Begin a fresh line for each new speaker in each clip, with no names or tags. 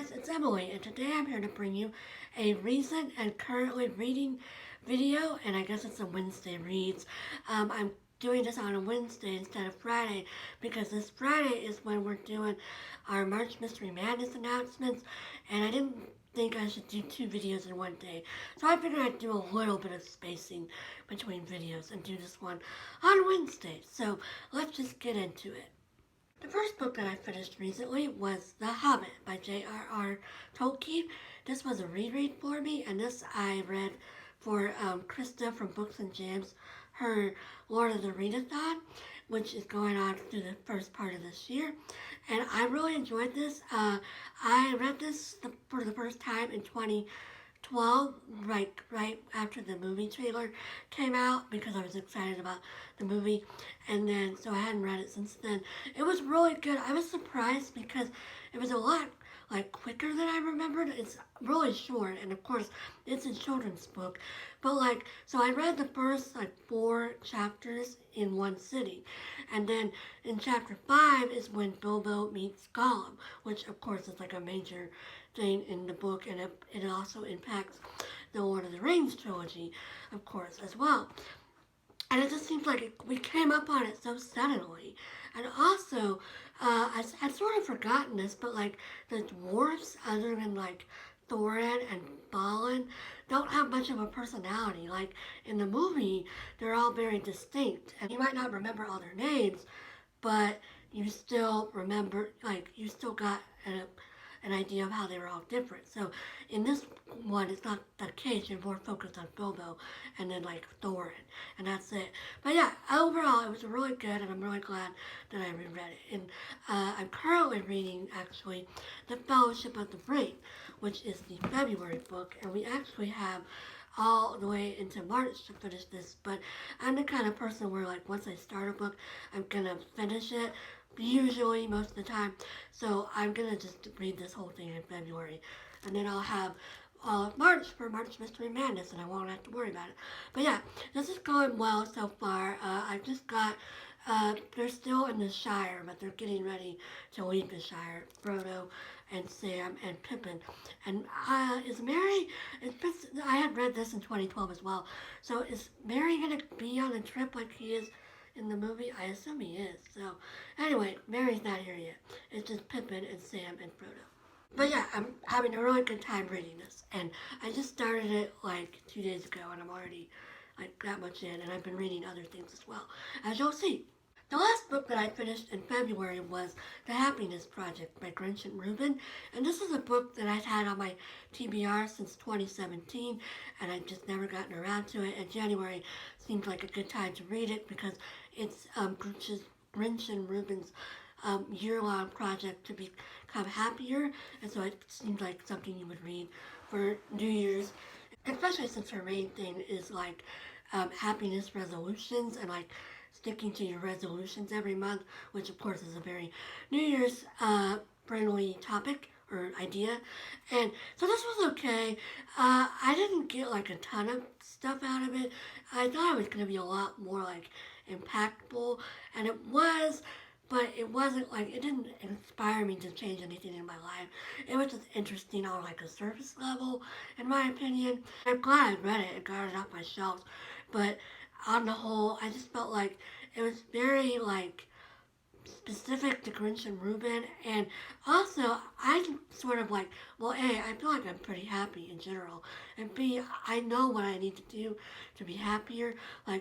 guys, it's Emily, and today I'm here to bring you a recent and currently reading video, and I guess it's a Wednesday reads. I'm doing this on a Wednesday instead of Friday because this Friday is when we're doing our March Mystery Madness announcements, and I didn't think I should do two videos in one day, so I figured I'd do a little bit of spacing between videos and do this one on Wednesday. So let's just get into it. The first book that I finished recently was The Hobbit by J.R.R. Tolkien. This was a reread for me, and this I read for Krista from Books and Jams, her Lord of the Readathon, which is going on through the first part of this year. And I really enjoyed this. I read this for the first time in 2012, right after the movie trailer came out, because I was excited about the movie, and then so I hadn't read it since then. It was really good. I was surprised because it was a lot quicker than I remembered. It's really short, and of course it's a children's book, but so I read the first 4 chapters in one sitting, and then in chapter 5 is when Bilbo meets Gollum, which of course is a major thing in the book, and it also impacts the Lord of the Rings trilogy, of course, as well. And it just seems like we came up on it so suddenly. And also, I'd sort of forgotten this, but the dwarves, other than Thorin and Balin, don't have much of a personality. In the movie, they're all very distinct, and you might not remember all their names, but you still remember, you still got an idea of how they were all different. So in this one, it's not the case. You're more focused on Bilbo and then Thorin, and that's it. But yeah, overall, it was really good, and I'm really glad that I reread it. And I'm currently reading, actually, The Fellowship of the Ring, which is the February book, and we actually have all the way into March to finish this, but I'm the kind of person where once I start a book, I'm gonna finish it, usually most of the time. So I'm gonna just read this whole thing in February, and then I'll have March for March Mystery Madness, and I won't have to worry about it. But yeah, this is going well so far. I just got they're still in the Shire, but they're getting ready to leave the Shire. Frodo and Sam and Pippin. And is Merry, I had read this in 2012 as well, so is Merry going to be on a trip like he is in the movie? I assume he is. So anyway, Merry's not here yet. It's just Pippin and Sam and Frodo. But yeah, I'm having a really good time reading this, and I just started it 2 days ago, and I'm already that much in, and I've been reading other things as well, as you'll see. The last book that I finished in February was The Happiness Project by Gretchen and Rubin, and this is a book that I've had on my TBR since 2017, and I've just never gotten around to it, and January seems like a good time to read it because it's Gretchen and Rubin's year-long project to become happier, and so it seems like something you would read for New Year's, especially since her main thing is happiness resolutions and sticking to your resolutions every month, which of course is a very New Year's friendly topic or idea. And so this was okay. I didn't get a ton of stuff out of it. I thought it was going to be a lot more impactful, and it was, but it wasn't it didn't inspire me to change anything in my life. It was just interesting on a surface level, in my opinion. I'm glad I read it and got it off my shelves, but on the whole, I just felt it was very specific to Gretchen and Rubin, and also I'm sort of well, A, I feel I'm pretty happy in general, and B, I know what I need to do to be happier.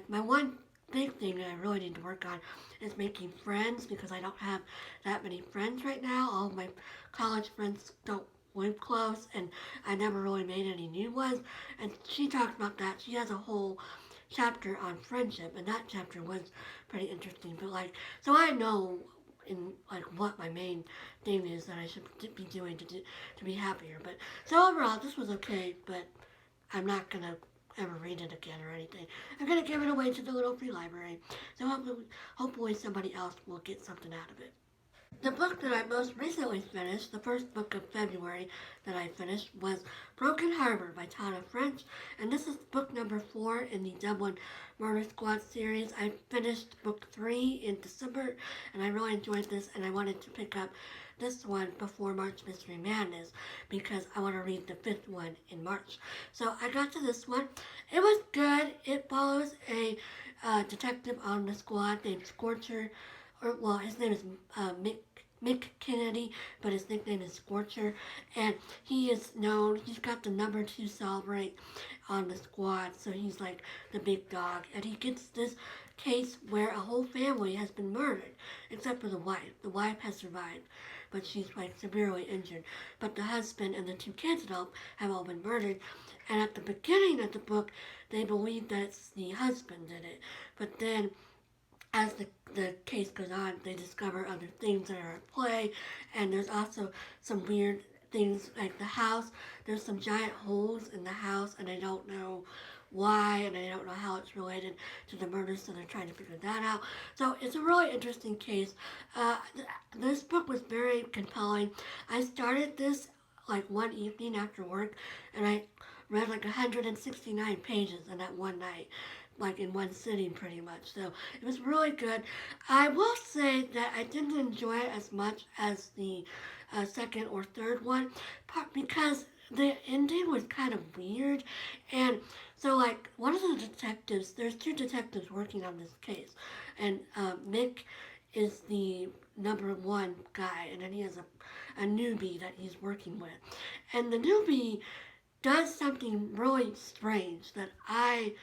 My one big thing that I really need to work on is making friends, because I don't have that many friends right now. All of my college friends don't live close, and I never really made any new ones, and she talked about that. She has a whole chapter on friendship, and that chapter was pretty interesting. But so I know in what my main thing is that I should be doing to be happier. But so overall, this was okay, but I'm not gonna ever read it again or anything. I'm gonna give it away to the little free library, so hopefully somebody else will get something out of it. The book that I most recently finished, the first book of February that I finished, was Broken Harbor by Tana, and this is book number 4 in the Dublin Murder Squad series. I finished book 3 in December, and I really enjoyed this, and I wanted to pick up this one before March Mystery Madness because I want to read the 5th one in March. So I got to this one. It was good. It follows a detective on the squad named Scorcher, or well, his name is Mick Kennedy, but his nickname is Scorcher, and he is known, he's got the number 2 solve rate on the squad, so he's like the big dog, and he gets this case where a whole family has been murdered, except for the wife. The wife has survived, but she's like severely injured, but the husband and the 2 kids have all been murdered, and at the beginning of the book, they believe that it's the husband did it, but then as the case goes on, they discover other things that are at play, and there's also some weird things like the house. There's some giant holes in the house, and they don't know why, and they don't know how it's related to the murder, so they're trying to figure that out. So it's a really interesting case. This book was very compelling. I started this like one evening after work, and I read like 169 pages in that one night, like in one sitting pretty much. So it was really good. I will say that I didn't enjoy it as much as the second or third one, because the ending was kind of weird. And so like one of the detectives, there's 2 detectives working on this case, and Mick is the number 1 guy, and then he has a newbie that he's working with. And the newbie does something really strange that I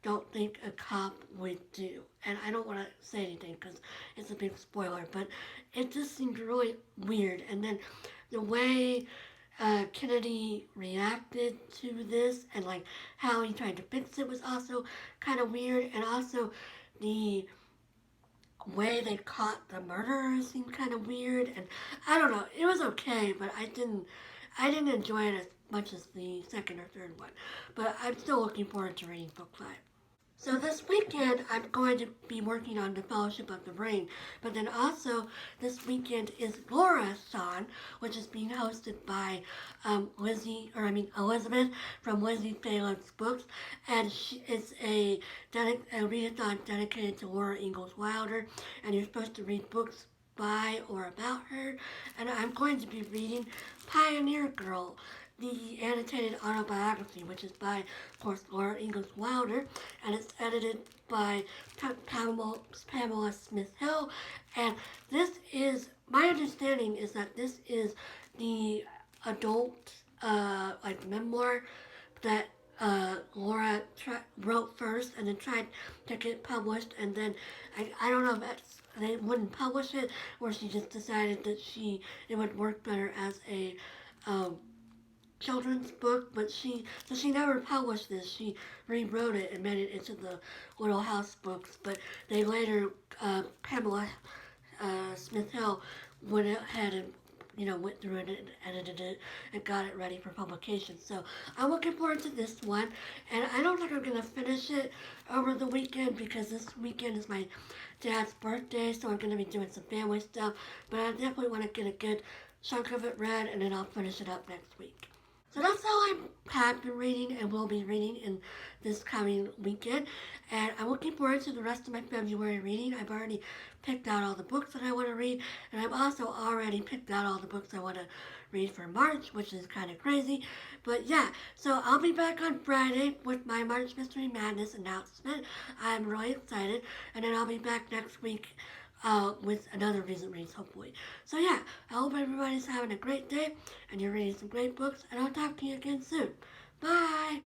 don't think a cop would do. And I don't want to say anything because it's a big spoiler, but it just seemed really weird. And then the way Kennedy reacted to this and like how he tried to fix it was also kind of weird. And also the way they caught the murderer seemed kind of weird. And I don't know, it was okay, but I didn't enjoy it as much as the second or third one. But I'm still looking forward to reading book 5. So this weekend, I'm going to be working on the Fellowship of the Ring, but then also this weekend is Laura-thon, which is being hosted by Elizabeth from Lizzie Phelan's books, and it's a readathon dedicated to Laura Ingalls Wilder, and you're supposed to read books by or about her, and I'm going to be reading Pioneer Girl, the annotated autobiography, which is by, of course, Laura Ingalls Wilder, and it's edited by Pamela Smith-Hill. And this is, my understanding is that this is the adult, memoir that Laura wrote first and then tried to get published, and then I don't know if they wouldn't publish it, or she just decided that it would work better as a children's book, but she never published this. She rewrote it and made it into the Little House books, but they later, Pamela Smith-Hill went ahead and went through it and edited it and got it ready for publication. So I'm looking forward to this one, and I don't think I'm going to finish it over the weekend because this weekend is my dad's birthday, so I'm going to be doing some family stuff, but I definitely want to get a good chunk of it read, and then I'll finish it up next week. So that's all I have been reading and will be reading in this coming weekend. And I'm looking forward to the rest of my February reading. I've already picked out all the books that I want to read. And I've also already picked out all the books I want to read for March, which is kind of crazy. But yeah, so I'll be back on Friday with my March Mystery Madness announcement. I'm really excited. And then I'll be back next week with another recent reads, hopefully. So yeah, I hope everybody's having a great day and you're reading some great books, and I'll talk to you again soon. Bye!